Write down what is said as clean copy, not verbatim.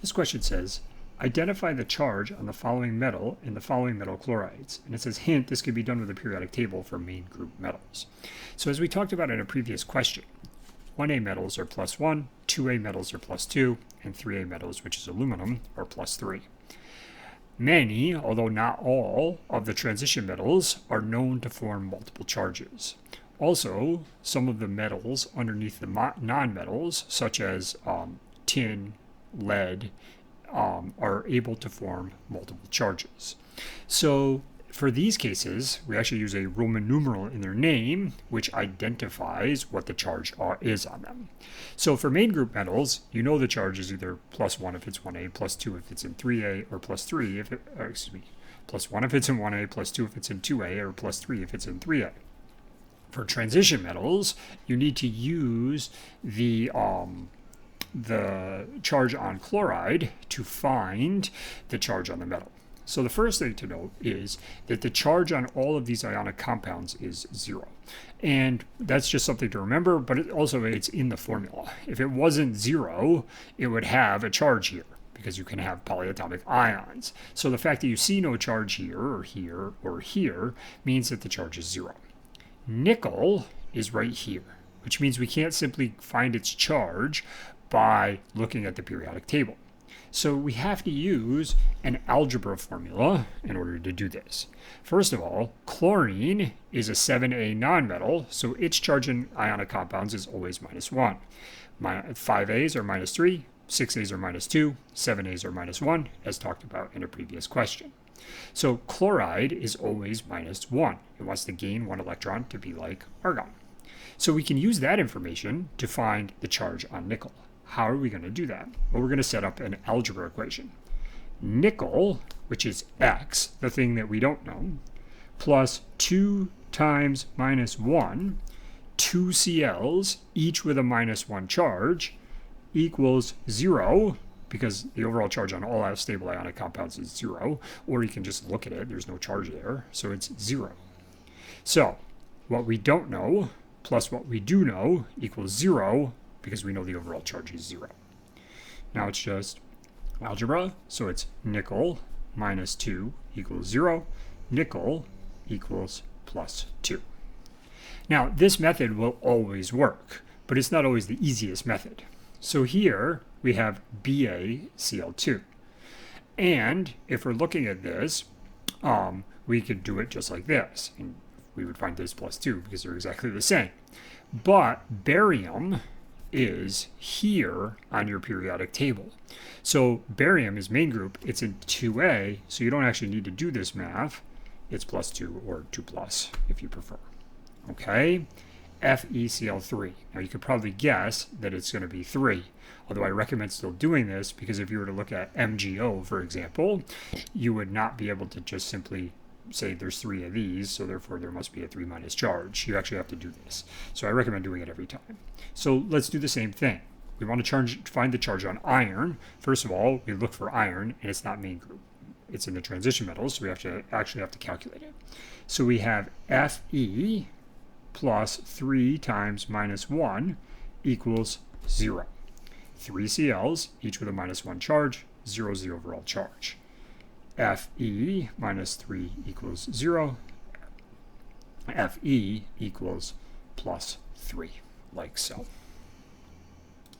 This question says, identify the charge on the following metal in the following metal chlorides. And it says, hint, this could be done with a periodic table for main group metals. So as we talked about in a previous question, 1A metals are +1, 2A metals are +2, and 3A metals, which is aluminum, are +3. Many, although not all, of the transition metals are known to form multiple charges. Also, some of the metals underneath the nonmetals, such as tin, lead, are able to form multiple charges. So for these cases, we actually use a Roman numeral in their name, which identifies what the charge is on them. So for main group metals, you know the charge is either +1 if it's 1A, +2 if it's in 3A, or +3 if it, +1 if it's in 1A, +2 if it's in 2A, or +3 if it's in 3A. For transition metals, you need to use the charge on chloride to find the charge on the metal. So the first thing to note is that the charge on all of these ionic compounds is 0. And that's just something to remember, but it's in the formula. If it wasn't 0, it would have a charge here, because you can have polyatomic ions. So the fact that you see no charge here, or here, or here, means that the charge is 0. Nickel is right here, which means we can't simply find its charge by looking at the periodic table. So we have to use an algebra formula in order to do this. First of all, chlorine is a 7A nonmetal, so its charge in ionic compounds is always -1. 5A's are -3, 6A's are -2, 7A's are -1, as talked about in a previous question. So chloride is always -1. It wants to gain 1 electron to be like argon. So we can use that information to find the charge on nickel. How are we going to do that? Well, we're going to set up an algebra equation. Nickel, which is X, the thing that we don't know, plus 2 times -1, 2 Cl's, each with a -1 charge, equals 0, because the overall charge on all stable ionic compounds is 0, or you can just look at it, there's no charge there, so it's 0. So what we don't know plus what we do know equals 0, because we know the overall charge is 0. Now it's just algebra, so it's nickel minus 2 equals 0, nickel equals +2. Now this method will always work, but it's not always the easiest method. So here we have BaCl2. And if we're looking at this, we could do it just like this. And we would find this +2 because they're exactly the same. But barium is here on your periodic table. So barium is main group. It's in 2A, so you don't actually need to do this math. It's +2 or 2+ if you prefer. Okay? FeCl3. Now you could probably guess that it's going to be 3, although I recommend still doing this because if you were to look at MgO, for example, you would not be able to just simply say there's 3 of these, so therefore there must be a 3- charge. You actually have to do this. So I recommend doing it every time. So let's do the same thing. We want to find the charge on iron. First of all, we look for iron, and it's not main group. It's in the transition metals, so we actually have to calculate it. So we have Fe plus 3 times -1 equals 0. 3 Cl's, each with a -1 charge, 0 is the overall charge. Fe minus 3 equals 0. Fe equals +3, like so.